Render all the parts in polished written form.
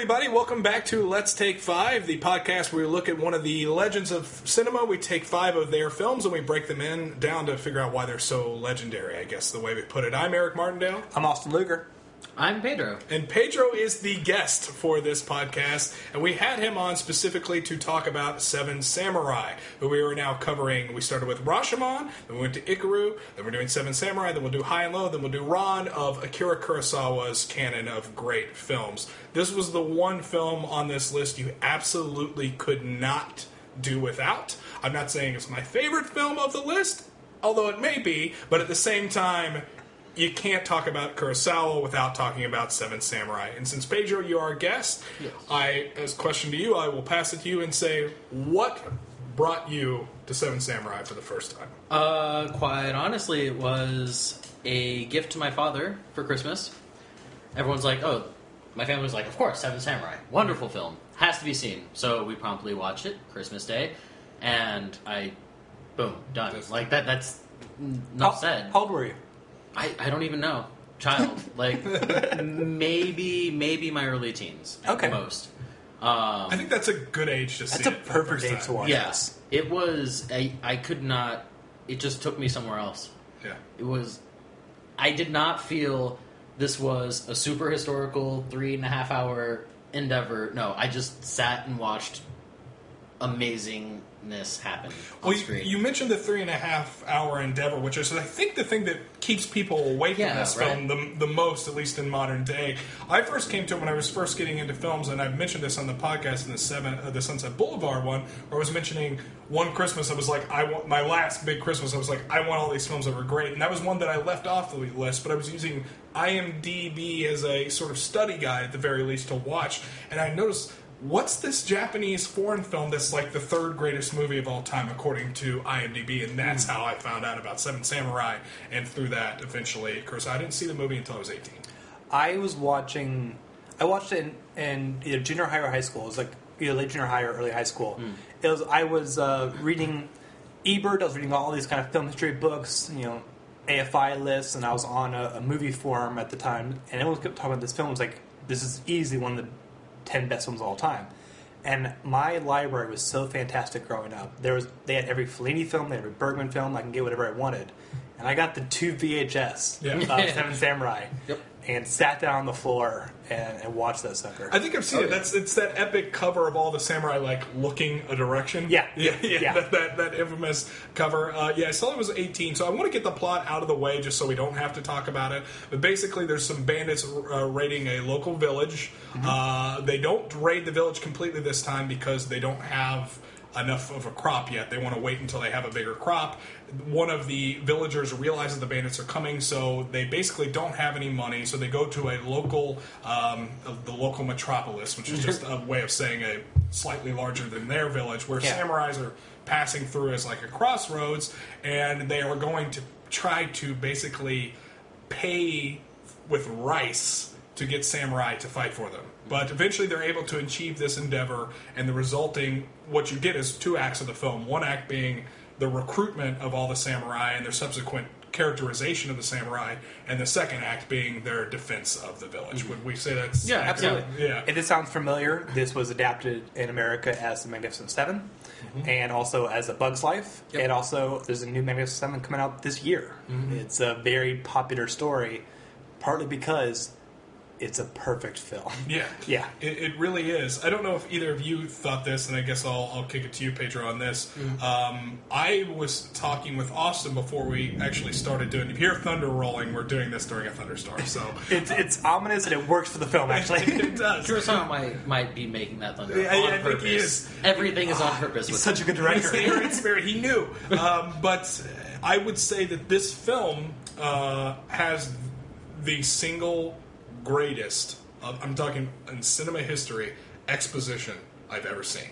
everybody. Welcome back to Let's Take 5, the podcast where we look at one of the legends of cinema. We take 5 of their films and we break them down to figure out why they're so legendary, I guess the way we put it. I'm Ray Martindale. I'm Austin Luger. I'm Pedro. And Pedro is the guest for this podcast, and we had him on specifically to talk about Seven Samurai, who we are now covering. We started with Rashomon, then we went to Ikiru, then we're doing Seven Samurai, then we'll do High and Low, then we'll do Ron of Akira Kurosawa's canon of great films. This was the one film on this list you absolutely could not do without. I'm not saying it's my favorite film of the list, although it may be, but at the same time, you can't talk about Kurosawa without talking about Seven Samurai. And since, Pedro, you are our guest, yes. As a question to you, I will pass it to you and say, what brought you to Seven Samurai for the first time? Quite honestly, it was a gift to my father for Christmas. Everyone's like, my family was like, of course, Seven Samurai. Wonderful film. Has to be seen. So we promptly watched it, Christmas Day, and boom, done. Like, that's not said. How old were you? I don't even know. Child. Like, maybe my early teens at the most. I think that's a good age to see it. That's a perfect age to watch. Yes. It was, I could not, it just took me somewhere else. Yeah. It was, I did not feel this was a super historical 3.5 hour endeavor. No, I just sat and watched amazingness happen on screen. You mentioned the 3.5 hour endeavor, which is, I think, the thing that keeps people away from this film the most, at least in modern day. I first came to it when I was first getting into films, and I've mentioned this on the podcast in the Sunset Boulevard one, where I was mentioning one Christmas, I was like, my last big Christmas, I was like, I want all these films that were great, and that was one that I left off the list, but I was using IMDb as a sort of study guide, at the very least, to watch, and I noticed, what's this Japanese foreign film that's like the third greatest movie of all time, according to IMDb? And that's how I found out about Seven Samurai, and through that, eventually, of course, I didn't see the movie until I was 18. I watched it in either junior high or high school. It was like either late junior high or early high school. I was reading Ebert, I was reading all these kind of film history books, AFI lists, and I was on a movie forum at the time, and everyone kept talking about this film. It was like, this is easily one of the 10 best films of all time. And my library was so fantastic growing up. They had every Fellini film, they had every Bergman film. I can get whatever I wanted. And I got the 2 VHS of Seven Samurai and sat down on the floor and watched that sucker. I think I've seen it. It's that epic cover of all the samurai like looking a direction. Yeah. That infamous cover. I saw it was 18, so I want to get the plot out of the way just so we don't have to talk about it. But basically, there's some bandits raiding a local village. Mm-hmm. They don't raid the village completely this time because they don't have enough of a crop yet. They want to wait until they have a bigger crop. One of the villagers realizes the bandits are coming, so they basically don't have any money, so they go to a local, the local metropolis, which is just a way of saying a slightly larger than their village, where samurais are passing through as like a crossroads, and they are going to try to basically pay with rice to get samurai to fight for them. But eventually they're able to achieve this endeavor, and the resulting, what you get is 2 acts of the film. One act being the recruitment of all the samurai and their subsequent characterization of the samurai, and the second act being their defense of the village. Would we say that's... Yeah, absolutely. Yeah. If this sounds familiar, this was adapted in America as The Magnificent Seven, and also as A Bug's Life, and also there's a new Magnificent Seven coming out this year. It's a very popular story, partly because it's a perfect film. Yeah. It really is. I don't know if either of you thought this, and I guess I'll kick it to you, Pedro, on this. I was talking with Austin before we actually started doing it. If you hear thunder rolling, we're doing this during a thunderstorm. So it's ominous, and it works for the film, actually. It does. Kurosawa might be making that thunder on purpose. Think he is. Everything is on purpose. He's such a good director. In spirit, he knew. But I would say that this film has the single greatest, I'm talking in cinema history, exposition I've ever seen.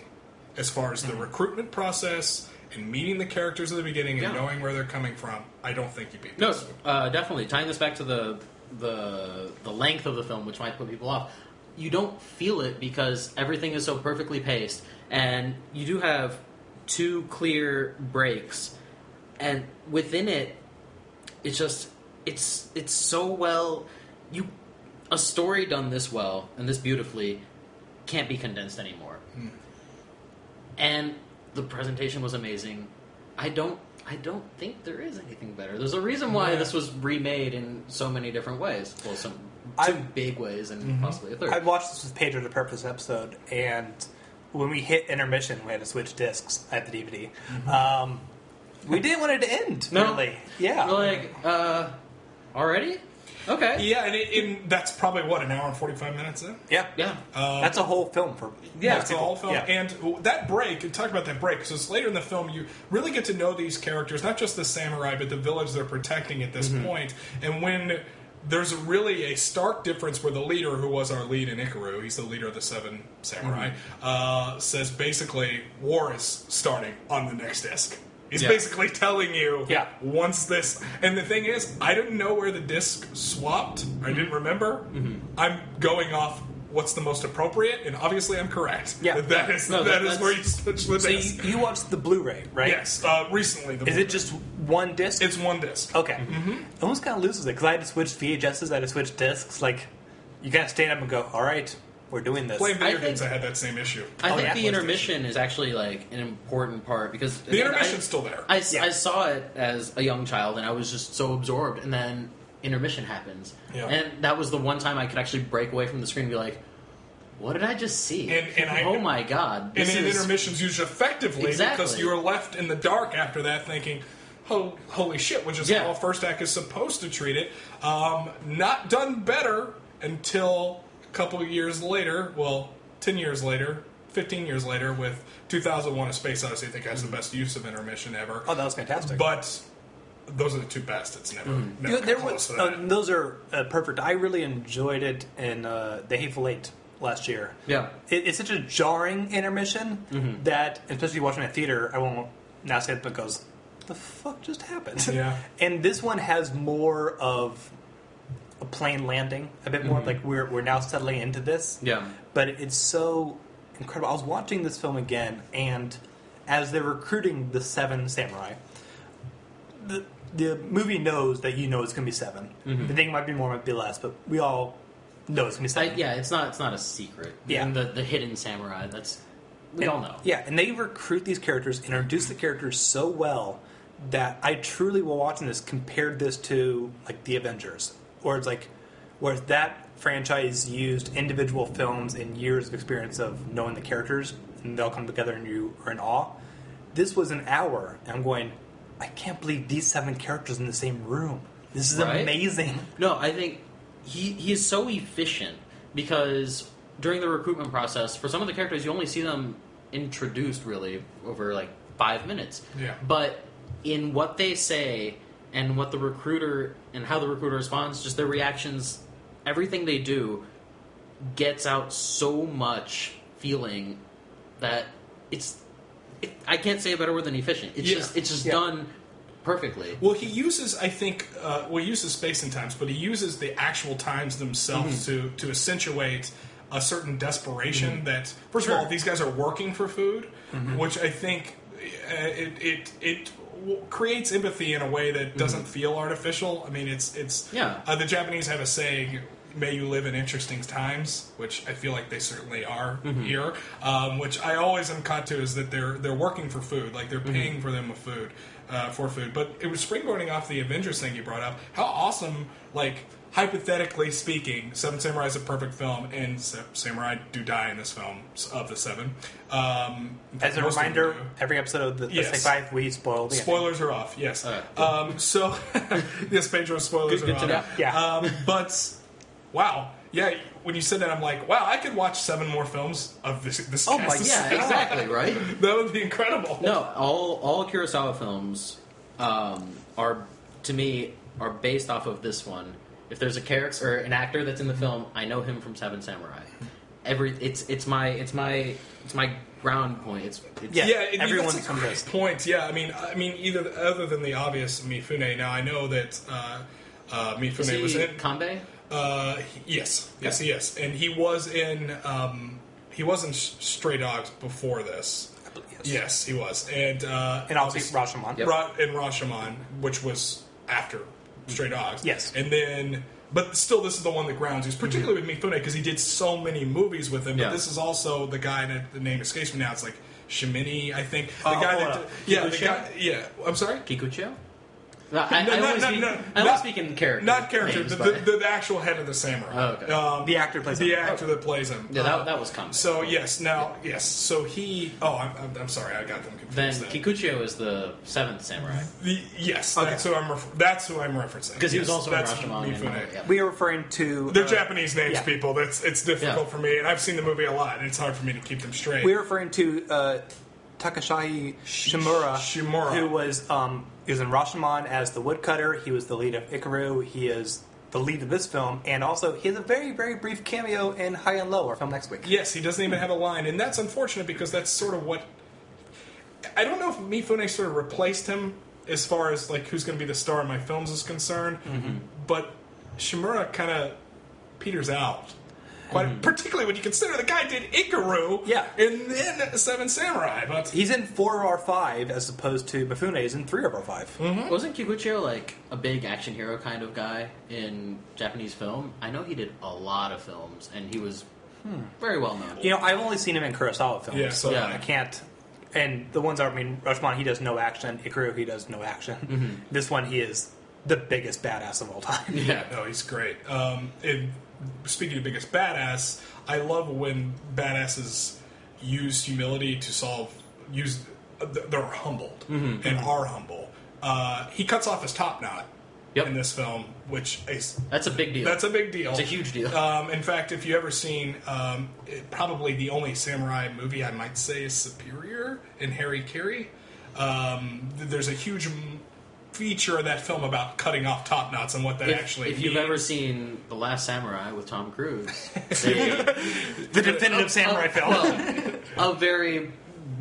As far as the recruitment process and meeting the characters at the beginning and knowing where they're coming from, I don't think you beat this. No, definitely. Tying this back to the length of the film, which might put people off, you don't feel it because everything is so perfectly paced, and you do have 2 clear breaks, and within it, it's so well... A story done this well and this beautifully can't be condensed anymore. And the presentation was amazing. I don't think there is anything better. There's a reason why this was remade in so many different ways. Well, two big ways and possibly a third. I watched this with Pedro the Purpose episode, and when we hit intermission, we had to switch discs at the DVD. We didn't want it to end, really. Yeah. We're like, already? Okay. Yeah, and that's probably, an hour and 45 minutes in? Yeah. Yeah. That's a whole film for That's a whole film. Yeah. And that break, talk about that break, because it's later in the film, you really get to know these characters, not just the samurai, but the village they're protecting at this point. And when there's really a stark difference where the leader, who was our lead in Ikiru, he's the leader of the 7 samurai, says basically, war is starting on the next disc. He's basically telling you, once this... And the thing is, I didn't know where the disc swapped. I didn't remember. I'm going off what's the most appropriate, and obviously I'm correct. Yeah. That is where you switch the disc. So you watched the Blu-ray, right? Yes, recently. Is it just one disc? It's one disc. Okay. It almost kind of loses it, because I had to switch VHSs, I had to switch discs. Like, you gotta stand up and go, all right, we're doing this. Playing video games, I had that same issue. I think the intermission is actually like an important part because the intermission's still there. I saw it as a young child and I was just so absorbed, and then intermission happens, and that was the one time I could actually break away from the screen and be like, "What did I just see? Oh my god!" And intermission's used effectively because you are left in the dark after that, thinking, "Oh, holy shit!" Which is how first act is supposed to treat it. Not done better until couple of years later, 10 years later, 15 years later, with 2001: A Space Odyssey, I think has the best use of intermission ever. Oh, that was fantastic. But those are the two best. It's never close to that. Those are perfect. I really enjoyed it in The Hateful Eight last year. Yeah. It's such a jarring intermission that, especially watching it at theater, I won't now say it, but goes, the fuck just happened? Yeah. And this one has more of a plane landing, a bit more like we're now settling into this. Yeah. But it's so incredible. I was watching this film again, and as they're recruiting the 7 samurai, the movie knows that it's going to be 7. The thing might be more, might be less, but we all know it's going to be 7. It's not a secret. Yeah. And the hidden samurai, we all know. Yeah, and they recruit these characters, introduce the characters so well that I truly, while watching this, compared this to like the Avengers. Or it's like, whereas that franchise used individual films and years of experience of knowing the characters, and they all come together and you are in awe. This was an hour, and I'm going, I can't believe these 7 characters in the same room. This is amazing. No, I think he is so efficient because during the recruitment process, for some of the characters, you only see them introduced really over like 5 minutes. Yeah. But in what they say and what the recruiter and how the recruiter responds, just their reactions, everything they do gets out so much feeling that I can't say a better word than efficient. It's just done perfectly. Well, he uses, I think, he uses space and times, but he uses the actual times themselves to accentuate a certain desperation that, first of all, these guys are working for food, which I think it creates empathy in a way that doesn't feel artificial. I mean, it's the Japanese have a saying, "May you live in interesting times," which I feel like they certainly are here. Which I always am caught to is that they're working for food, like they're paying for them with food, for food. But it was springboarding off the Avengers thing you brought up. How awesome, like, hypothetically speaking, Seven Samurai is a perfect film, and samurai do die in this film of the 7. As a reminder, every episode of the Say 5, we spoil the spoilers are off. Yes. So yes, Pedro, spoilers are off. To know. Yeah. But wow, yeah. When you said that, I'm like, wow, I could watch 7 more films of this. Oh my, yeah, exactly, right. That would be incredible. No, all Kurosawa films are, to me, are based off of this one. If there's a character or an actor that's in the film, I know him from Seven Samurai. It's my ground point. It's everyone's that's a great point. Yeah, I mean, either other than the obvious Mifune. Now I know that Mifune was in Kanbei. Yes, he is, and he was in Stray Dogs before this. Yes, he was, and obviously Rashomon. In Rashomon, which was after Stray Dogs. Yes. And then but still, this is the one that grounds you, particularly with Mifune, because he did so many movies with him. But this is also the guy that the name escapes me now. It's like Shimini, I think. The guy that the guy. Yeah, I'm sorry. Kikucho. I speak in character. Not character. Names, the actual head of the samurai. Oh, okay. The actor plays him. The actor that plays him. Yeah, that was common. So so he. Oh, I'm sorry, I got them confused. Then Kikucho is the 7th samurai. Yes, that's who I'm referencing. Because he was also in Rashomon. Rashomon. We are referring to... They're Japanese names, yeah. people. It's difficult for me, and I've seen the movie a lot, and it's hard for me to keep them straight. We are referring to Takashahi Shimura, who was in Rashomon as the woodcutter. He was the lead of Ikiru. He is the lead of this film, and also he has a very, very brief cameo in High and Low, our film next week. Yes, he doesn't even have a line, and that's unfortunate because that's sort of what... I don't know if Mifune sort of replaced him as far as like who's going to be the star of my films is concerned, but Shimura kind of peters out. Particularly when you consider the guy did Ikiru, and then Seven Samurai. But he's in 4 of our 5, as opposed to Mifune is in 3 of our 5. Wasn't Kikucho like a big action hero kind of guy in Japanese film? I know he did a lot of films, and he was very well known. You know, I've only seen him in Kurosawa films, so I can't. And the ones Rashomon, he does no action. Ikiru, he does no action. This one, he is the biggest badass of all time. Yeah, no, he's great. Speaking of biggest badass, I love when badasses use humility to they're humbled and are humble. He cuts off his top knot in this film, which is... That's a big deal. That's a big deal. It's a huge deal. In fact, if you ever seen, probably the only samurai movie I might say is superior in Harry Carey. There's a huge feature of that film about cutting off top knots and what that actually means. If you've ever seen The Last Samurai with Tom Cruise, the definitive samurai film. A very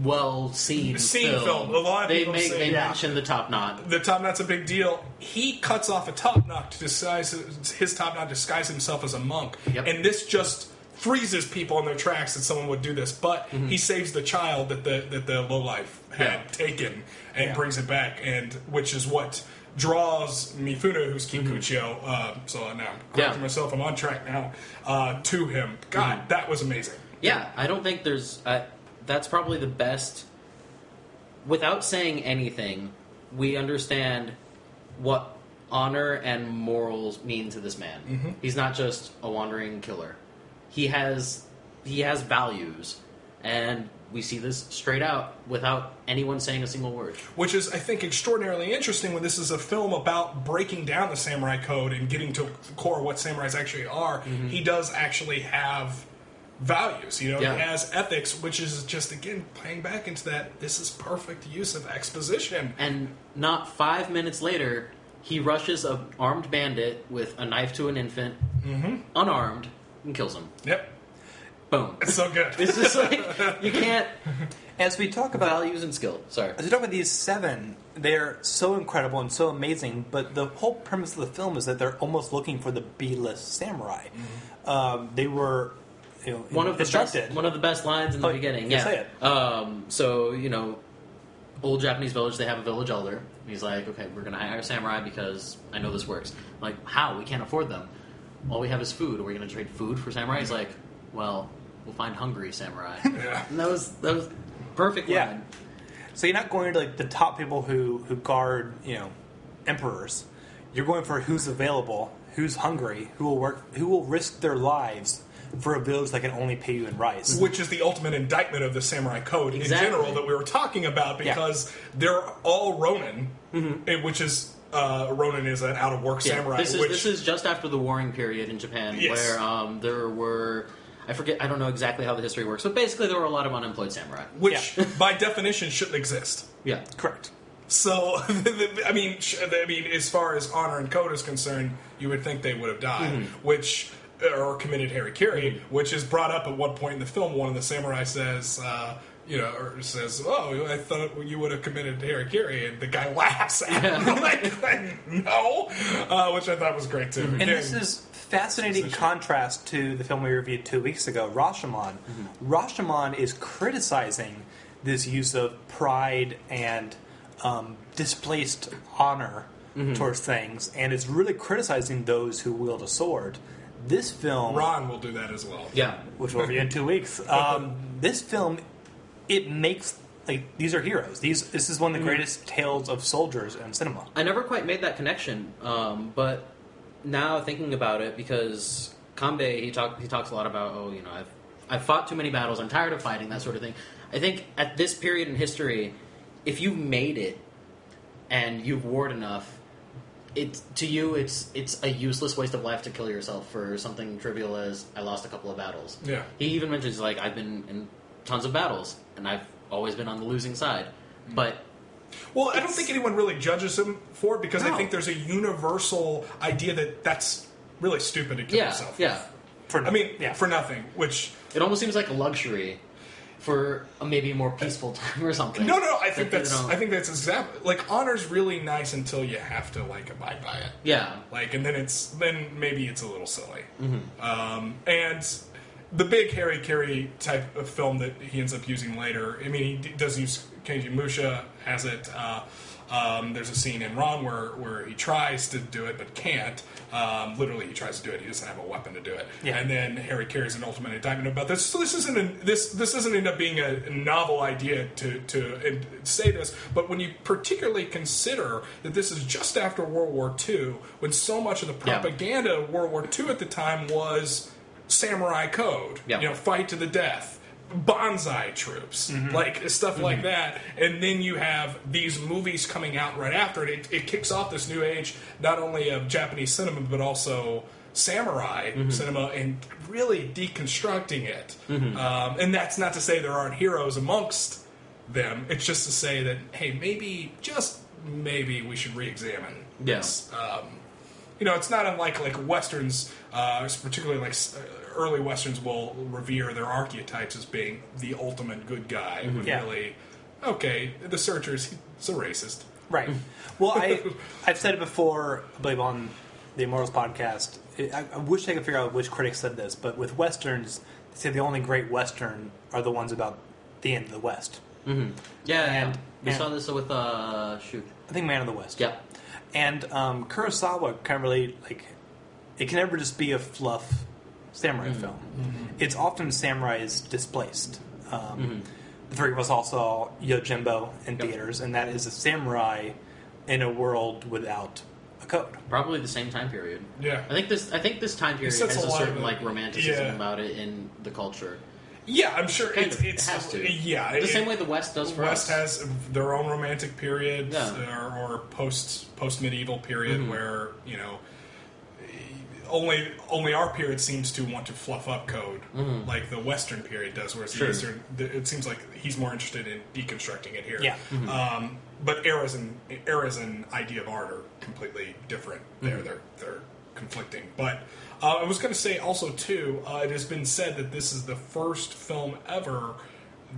well-seen film. A lot of people they mention the top knot. The top knot's a big deal. He cuts off a top knot to disguise himself as a monk. And this just freezes people in their tracks that someone would do this. But he saves the child that the lowlife had taken and brings it back, and which is what draws Mifune, who's Kikucho. So now I'm correcting myself. I'm on track now to him. God, that was amazing. Yeah, I don't think there's... that's probably the best... Without saying anything, we understand what honor and morals mean to this man. He's not just a wandering killer. He has values, and we see this straight out without anyone saying a single word. Which is, I think, extraordinarily interesting when this is a film about breaking down the samurai code and getting to the core of what samurais actually are. He does actually have values. He has ethics, which is just, again, playing back into that this is perfect use of exposition. And not 5 minutes later, he rushes an armed bandit with a knife to an infant, unarmed, and kills him. Yep. Boom. It's so good. It's just like, you can't... As we talk about... Values and skill. Sorry. As we talk about these 7, they're so incredible and so amazing, but the whole premise of the film is that they're almost looking for the B-list samurai. They were... one of the best lines in the beginning. Say it. So, old Japanese village, they have a village elder. He's like, okay, we're going to hire a samurai because I know this works. I'm like, how? We can't afford them. All we have is food. Are we going to trade food for samurai? He's like, well, we'll find hungry samurai. And that was perfect line. So you're not going to like the top people who guard, emperors. You're going for who's available, who's hungry, who will risk their lives for a village that can only pay you in rice. Which is the ultimate indictment of the samurai code in general that we were talking about, because they're all Ronin, which is... Ronin is an out-of-work samurai. This is just after the warring period in Japan, where there were... I don't know exactly how the history works, but basically there were a lot of unemployed samurai. Which, by definition, shouldn't exist. Yeah. Correct. So, I mean, as far as honor and code is concerned, you would think they would have died, or committed harikiri, which is brought up at one point in the film. One of the samurai says... "Oh, I thought you would have committed harikiri," and the guy laughs at him. No, which I thought was great too. And this is fascinating contrast to the film we reviewed 2 weeks ago, Rashomon. Rashomon is criticizing this use of pride and displaced honor towards things, and it's really criticizing those who wield a sword. This film, Ron will do that as well. Yeah. which will be in 2 weeks, this film, it makes like these are heroes. This is one of the greatest tales of soldiers in cinema. I never quite made that connection, but now thinking about it, because Kanbei, he talks a lot about, I've fought too many battles, I'm tired of fighting, that sort of thing. I think at this period in history, if you made it and you've warred enough, it's a useless waste of life to kill yourself for something trivial as I lost a couple of battles. Yeah. He even mentions, like, I've been in tons of battles and I've always been on the losing side. But well, I don't think anyone really judges him for it because I No. think there's a universal idea that that's really stupid to kill yourself. yeah. For nothing. Which It almost seems like a luxury for a maybe more peaceful time or something. no, I think That, that's exactly like honor's really nice until you have to like abide by it. Yeah. Like, and then maybe it's a little silly. And the big Harry Carey type of film that he ends up using later. I mean, he does use Kenji Musha has it. There's a scene in Ron where he tries to do it but can't. Literally, he tries to do it. He doesn't have a weapon to do it. Yeah. And then Harry Carey's an ultimate indictment about this. So this doesn't end up being a novel idea to say this. But when you particularly consider that this is just after World War II, when so much of the propaganda of World War II at the time was samurai code, fight to the death, bonsai troops, like stuff like that, and then you have these movies coming out right after it. It kicks off this new age, not only of Japanese cinema but also samurai cinema, and really deconstructing it. And that's not to say there aren't heroes amongst them. It's just to say that hey, maybe we should re-examine this. It's not unlike like westerns, particularly like early westerns will revere their archetypes as being the ultimate good guy. Really, okay, the Searchers, he's a racist. Right. Well, I've said it before, I believe, on the Immortals podcast. I wish I could figure out which critic said this, but with westerns, they say the only great western are the ones about the end of the West. Yeah, we saw this with I think Man of the West. Yeah. And Kurosawa kind of really, like, it can never just be a fluff samurai film. It's often samurais displaced. The three of us all saw Yojimbo in theaters, and that is a samurai in a world without a code. Probably the same time period. Yeah. I think this time period sets has a a lot certain of like romanticism about it in the culture. Yeah, I'm sure Kind it of. It has to. Yeah, The same way the West does for West us. has their own romantic period or post medieval period where only our period seems to want to fluff up code like the Western period does, whereas the Eastern, it seems like he's more interested in deconstructing it here. Yeah. But eras and idea of art are completely different. They're conflicting. But I was going to say also too, it has been said that this is the first film ever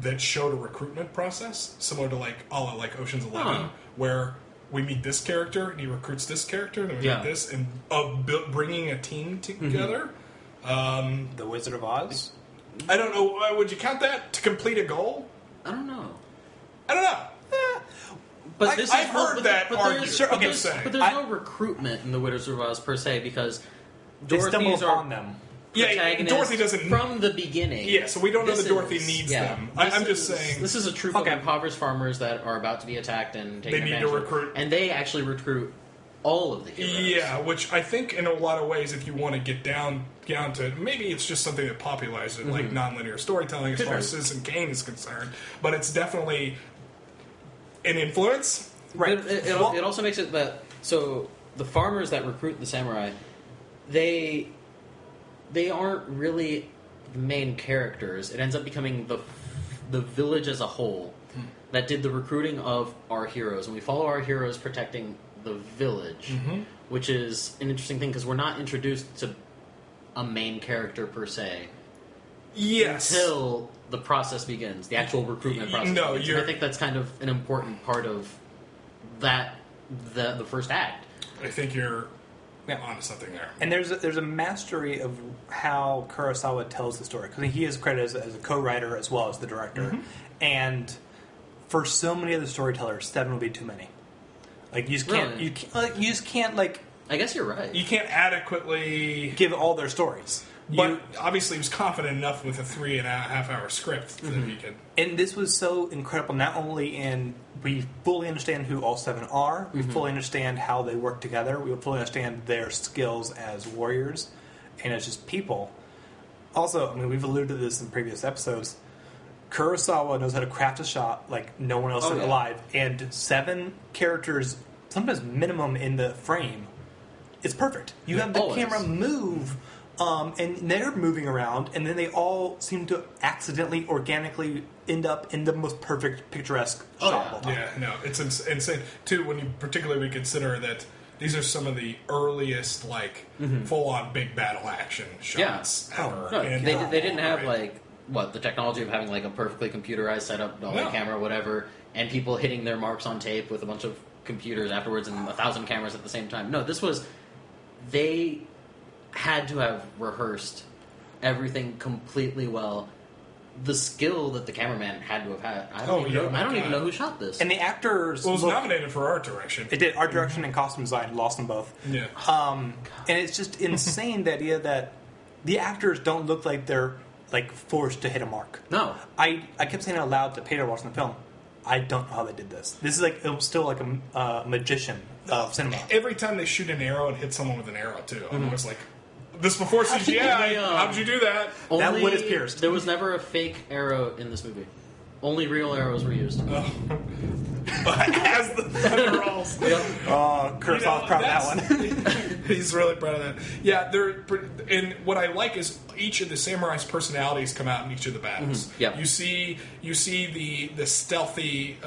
that showed a recruitment process similar to like Ocean's 11, where we meet this character and he recruits this character, and we meet this, and bringing a team together. The Wizard of Oz? I don't know. Would you count that to complete a goal? I don't know. But But I've heard that argued. But there's no recruitment in the Wizard of Oz per se, because They stumble Dorothy's upon are them. protagonists Dorothy doesn't from the beginning. Yeah, so we don't know that Dorothy needs them. I'm just saying this is a troop of impoverished farmers that are about to be attacked and taken They need advantage to of, recruit. and they actually recruit all of the heroes. Yeah, which I think in a lot of ways, if you want to get down to it, maybe it's just something that popularizes like nonlinear storytelling as far as Citizen Kane is concerned, but it's definitely an influence. Right. But it also makes it that so the farmers that recruit the samurai, they aren't really the main characters. It ends up becoming the village as a whole that did the recruiting of our heroes, and we follow our heroes protecting the village, which is an interesting thing because we're not introduced to a main character per se. Yes. Until the process begins, the actual recruitment process. No, begins. And I think that's kind of an important part of that, the first act. I think you're onto something there. And there's a mastery of how Kurosawa tells the story, because he is credited as a co-writer as well as the director. And for so many of the storytellers, 7 would be too many. Like you just can't, Really? you just can't like I guess you're right. You can't adequately. give all their stories. But obviously, he was confident enough with a 3.5 hour script that he could. And this was so incredible, not only in we fully understand who all 7 are, we fully understand how they work together, we fully understand their skills as warriors and as just people. Also, I mean, we've alluded to this in previous episodes, Kurosawa knows how to craft a shot like no one else alive, and 7 characters, sometimes minimum in the frame, it's perfect. You have the camera move... and they're moving around, and then they all seem to accidentally, organically end up in the most perfect, picturesque shot. Yeah, no, it's insane. Too, when you particularly consider that these are some of the earliest, like, full-on big battle action shots ever. No, And, they didn't have, like, the technology of having, like, a perfectly computerized setup, camera, whatever, and people hitting their marks on tape with a bunch of computers afterwards and 1,000 cameras at the same time. No, this was... They... had to have rehearsed everything completely well. The skill that the cameraman had to have had. I don't even know who shot this. And the actors... Well, it was nominated for art direction. It did. Art direction and costume design. Lost them both. Yeah. And it's just insane, the idea that the actors don't look like they're like forced to hit a mark. No. I kept saying it out loud to Pedro watching the film. I don't know how they did this. This is like... It was still like a magician of cinema. Every time they shoot an arrow and hit someone with an arrow, too, I'm always like... This before CGI. How did you do that? That wood is pierced. There was never a fake arrow in this movie. Only real arrows were used. As the funerals. Kurosawa's proud of that one. He's really proud of that. Yeah, and what I like is each of the samurai's personalities come out in each of the battles. Yep. You see the stealthy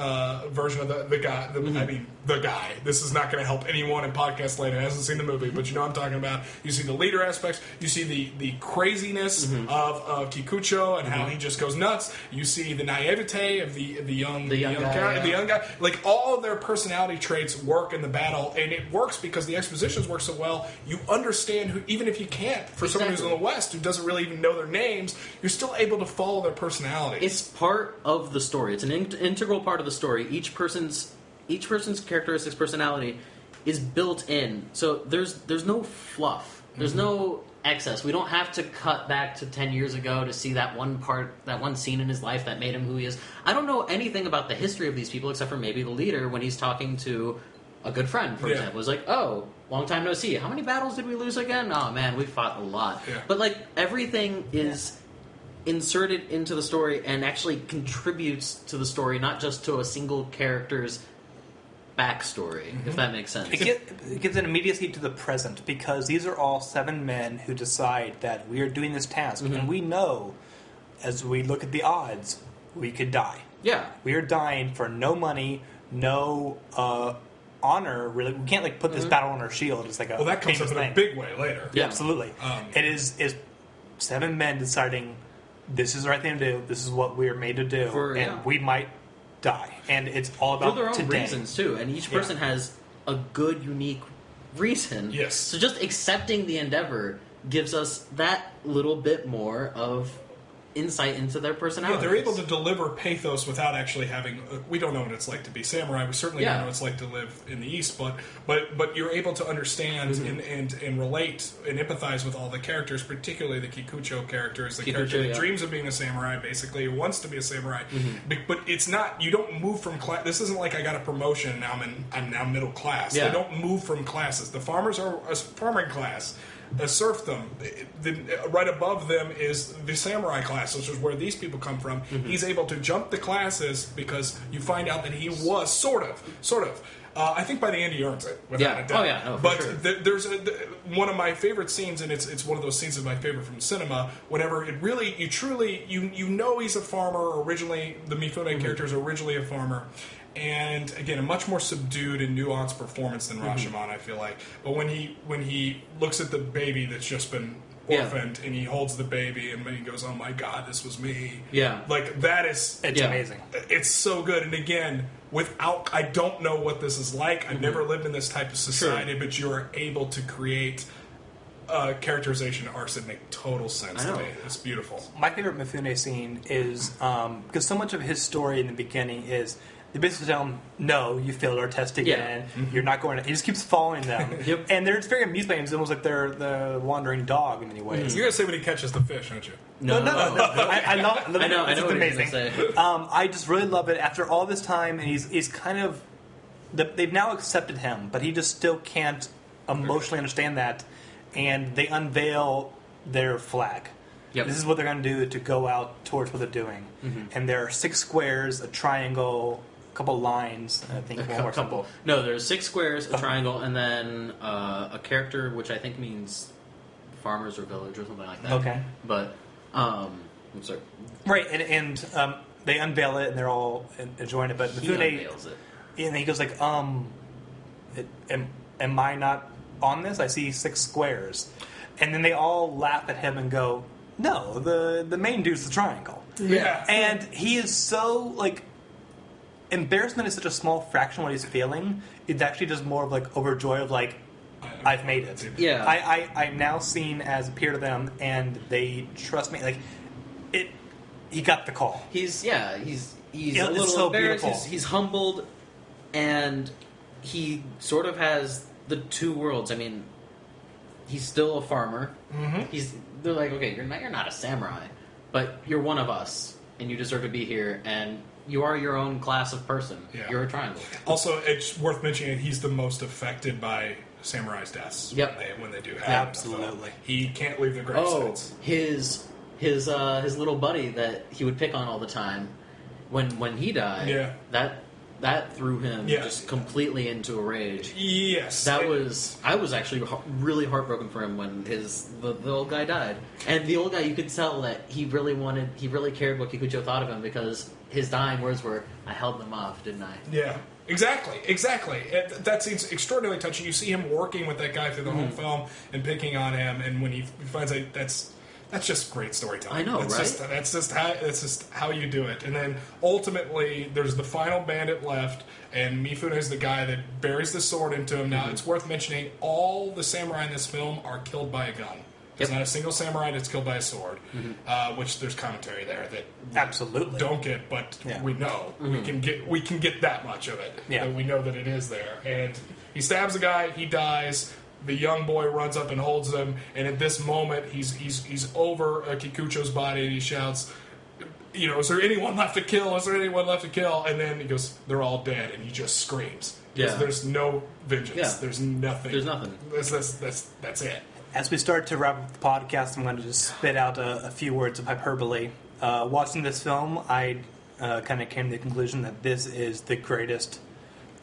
version of the guy. I mean, the guy. This is not going to help anyone in podcast land who hasn't seen the movie, but you know what I'm talking about. You see the leader aspects. You see the craziness of Kikucho and how he just goes nuts. You see the naivete of the young guy. Like, all of their personality traits work in the battle, and it works because the expositions work so well. You understand who, even if you can't, for someone who's in the West who doesn't really even know their names, you're still able to follow their personalities. It's part of the story. It's an integral part of the story. Each person's characteristics, personality is built in. So there's no fluff. There's no excess. We don't have to cut back to 10 years ago to see that one part, that one scene in his life that made him who he is. I don't know anything about the history of these people except for maybe the leader when he's talking to a good friend, for example. It's like, oh, long time no see. How many battles did we lose again? Oh, man, we fought a lot. Yeah. But, like, everything is inserted into the story and actually contributes to the story, not just to a single character's backstory, if that makes sense. It gives an immediacy to the present because these are all 7 men who decide that we are doing this task, and we know, as we look at the odds, we could die. Yeah. We are dying for no money, no honor. Really, we can't like put this battle on our shield. It's like a that comes up in thing. a big way later. Yeah, absolutely. It is 7 men deciding this is the right thing to do. This is what we are made to do, and we might die. And it's all about for their own today. reasons too, and each person has a good, unique reason. Yes. So just accepting the endeavor gives us that little bit more of insight into their personality. Yeah, they're able to deliver pathos without actually having... we don't know what it's like to be samurai. We certainly don't know what it's like to live in the East, but you're able to understand and relate and empathize with all the characters, particularly the Kikucho characters, the character that dreams of being a samurai, basically, who wants to be a samurai. But it's not... You don't move from class... This isn't like I got a promotion and now I'm now middle class. Yeah. They don't move from classes. The farmers are a farming class. A serfdom. Right above them is the samurai class, which is where these people come from. He's able to jump the classes because you find out that he was sort of. I think by the end he earns it, without a doubt. Oh yeah, no, for but sure. there's one of my favorite scenes, and it's one of those scenes that's my favorite from cinema. Whenever it really, you know he's a farmer originally. The Mifune character is originally a farmer. And again, a much more subdued and nuanced performance than Rashomon, I feel like. But when he looks at the baby that's just been orphaned, and he holds the baby, and he goes, "Oh my God, this was me." Yeah, like that is it's amazing. It's so good. And again, I don't know what this is like. I've never lived in this type of society, but you're able to create characterization arcs that make total sense to me. It's beautiful. My favorite Mifune scene is because so much of his story in the beginning is they basically tell him, "No, you failed our test again. You're not going to." He just keeps following them, and they're just very amused by him. It's almost like they're the wandering dog in many ways. You're gonna say when he catches the fish, aren't you? No. I love it. I know It's what amazing. you're gonna say. I just really love it. After all this time, and he's kind of they've now accepted him, but he just still can't emotionally understand that, and they unveil their flag. Yep. This is what they're going to do to go out towards what they're doing. And there are 6 squares, a triangle, a couple lines, I think one more simple. No, there's 6 squares, a triangle, and then a character, which I think means farmers or village or something like that. Okay. But, I'm sorry. Right, and they unveil it, and they're all enjoying it. But He Mifune, unveils it. and he goes like, am I not on this? I see 6 squares. And then they all laugh at him and go, no, the main dude's the triangle. Yeah. And he is so, like, embarrassment is such a small fraction of what he's feeling. It's actually just more of, like, overjoy of, like, I've made it. Yeah. I'm now seen as a peer to them, and they trust me. Like, he got the call. He's a It's little so embarrassed. beautiful. He's humbled, and he sort of has the two worlds. I mean, he's still a farmer. They're like, okay, you're not a samurai, but you're one of us, and you deserve to be here, and you are your own class of person. Yeah. You're a triangle. Also, it's worth mentioning he's the most affected by samurai's deaths. Yep. When they do happen. Absolutely. He can't leave the grave Oh, sites. his little buddy that he would pick on all the time, when he died, Yeah. that threw him Yeah. just completely into a rage. Yes. I was actually really heartbroken for him when the old guy died, and the old guy, you could tell that he really cared what Kikucho thought of him, because his dying words were, "I held them off, didn't I?" Yeah, exactly. That seems extraordinarily touching. You see him working with that guy through the whole film and picking on him, and when he finds out, that's just great storytelling. I know, right? That's just how you do it. And then ultimately, there's the final bandit left, and Mifune is the guy that buries the sword into him. Now, it's worth mentioning, all the samurai in this film are killed by a gun. There's not a single samurai that's killed by a sword, which there's commentary there that we Absolutely. don't get, but we know we can get that much of it. Yeah. That we know that it is there. And he stabs the guy, he dies. The young boy runs up and holds him, and at this moment, he's over Kikucho's body, and he shouts, "Is there anyone left to kill? Is there anyone left to kill?" And then he goes, "They're all dead," and he just screams. Yeah. There's no vengeance. Yeah. There's nothing. There's nothing. That's it. As we start to wrap up the podcast, I'm going to just spit out a few words of hyperbole. Watching this film, I kind of came to the conclusion that this is the greatest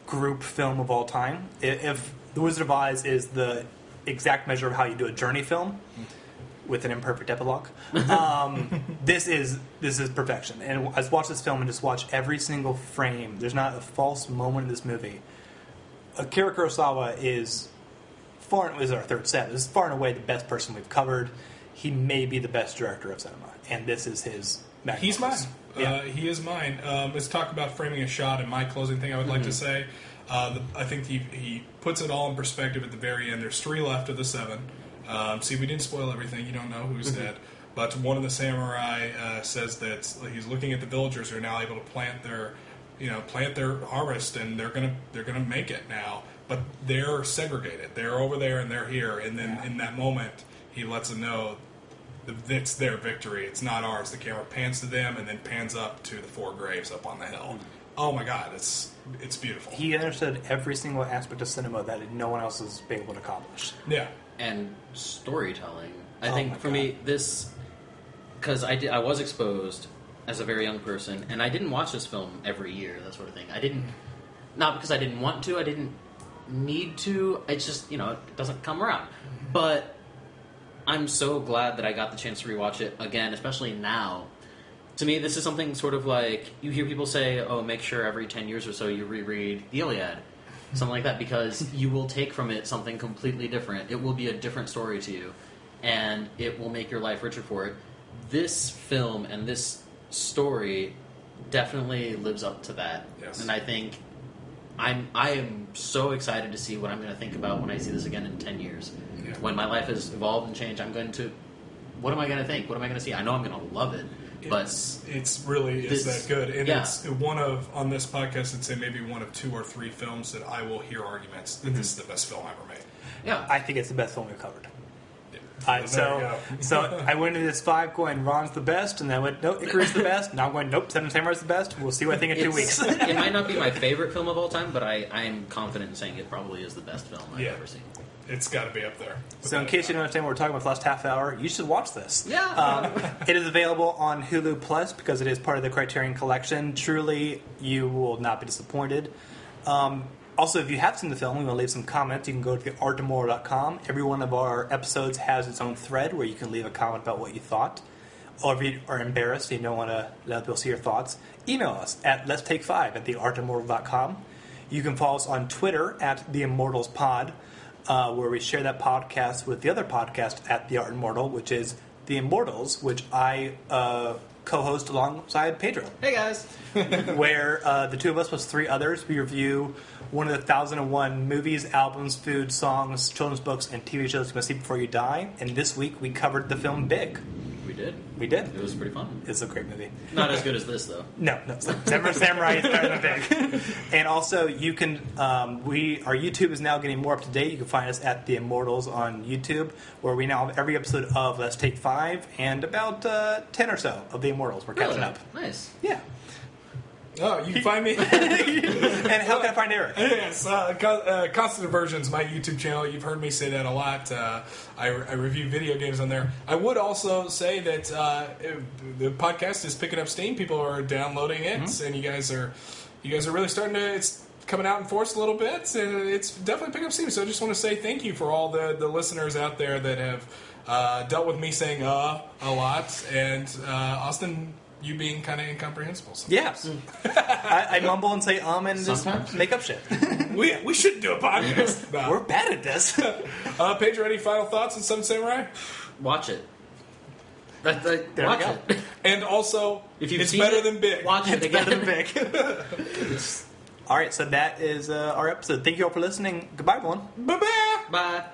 group film of all time. If The Wizard of Oz is the exact measure of how you do a journey film, with an imperfect epilogue, this is perfection. And I watch this film and just watch every single frame. There's not a false moment in this movie. Akira Kurosawa is our third set. This is far and away the best person we've covered. He may be the best director of cinema, and this is his magnum He's mine. opus. Yeah. He is mine. Let's talk about framing a shot. And my closing thing I would like to say, I think he puts it all in perspective at the very end. There's 3 left of the 7. See, we didn't spoil everything. You don't know who's dead. But one of the samurai says that he's looking at the villagers who are now able to plant their harvest, and they're gonna make it now. But they're segregated. They're over there and they're here. And then in that moment, he lets them know it's their victory. It's not ours. The camera pans to them and then pans up to the 4 graves up on the hill. Oh my God, it's beautiful. He understood every single aspect of cinema that no one else has been able to accomplish. Yeah. And storytelling. I Oh think my for God. me, this, because I was exposed as a very young person, and I didn't watch this film every year, that sort of thing. I didn't, not because I didn't want to, I didn't need to. It's just, it doesn't come around. But I'm so glad that I got the chance to rewatch it again, especially now. To me, this is something sort of like, you hear people say, oh, make sure every 10 years or so you reread the Iliad. Something like that, because you will take from it something completely different. It will be a different story to you, and it will make your life richer for it. This film and this story definitely lives up to that. Yes. And I think I am so excited to see what I'm going to think about when I see this again in 10 years. Yeah. When my life has evolved and changed, what am I going to think? What am I going to see? I know I'm going to love it. but it's really is that good, and yeah. it's one of on this podcast. I'd say maybe one of 2 or 3 films that I will hear arguments that this is the best film ever made. Yeah, I think it's the best film we've covered. There So I went into this 5 going, Ron's the best, and then I went, nope, Ikaru's the best. Now I'm going, nope, Seven Samurai's the best. We'll see what I think in 2 weeks. It might not be my favorite film of all time, but I am confident in saying it probably is the best film I've ever seen. It's got to be up there. So in case you don't understand what we're talking about the last half hour, you should watch this. Yeah. It is available on Hulu Plus because it is part of the Criterion Collection. Truly, you will not be disappointed. Also, if you have seen the film and you want to leave some comments, you can go to theartofmortal.com. Every one of our episodes has its own thread where you can leave a comment about what you thought. Or if you are embarrassed and you don't want to let people see your thoughts, email us at letstake5@theartofmortal.com. You can follow us on Twitter at @theimmortalspod, where we share that podcast with the other podcast at The Art Immortal, which is The Immortals, which I co-host alongside Pedro. Hey guys. Where the 2 of us plus 3 others, we review one of the 1,001 movies, albums, food, songs, children's books, and TV shows you must see before you die. And this week we covered the film Big. We did. It was pretty fun. It's a great movie. Not as good as this, though. No. Seven Samurai is better than Big. And also, you can. Our YouTube is now getting more up to date. You can find us at The Immortals on YouTube, where we now have every episode of Let's Take 5 and about 10 or so of The Immortals. We're catching up. Nice. Yeah. Oh, you can find me. And how can I find Eric? Yes, Constant Aversions, my YouTube channel. You've heard me say that a lot. I review video games on there. I would also say that the podcast is picking up steam. People are downloading it, and you guys are really starting to. It's coming out in force a little bit, and it's definitely picking up steam. So I just want to say thank you for all the listeners out there that have dealt with me saying a lot, and Austin, you being kind of incomprehensible sometimes. Yeah. I mumble and say and Sometimes. just make up shit. We shouldn't do a podcast. No. We're bad at this. Pedro, any final thoughts on Seven Samurai? Watch it. There Watch we go. it. And also, If you've it's seen better it, than Big. Watch it again. Better than Big. All right, so that is our episode. Thank you all for listening. Goodbye, everyone. Bye-bye. Bye.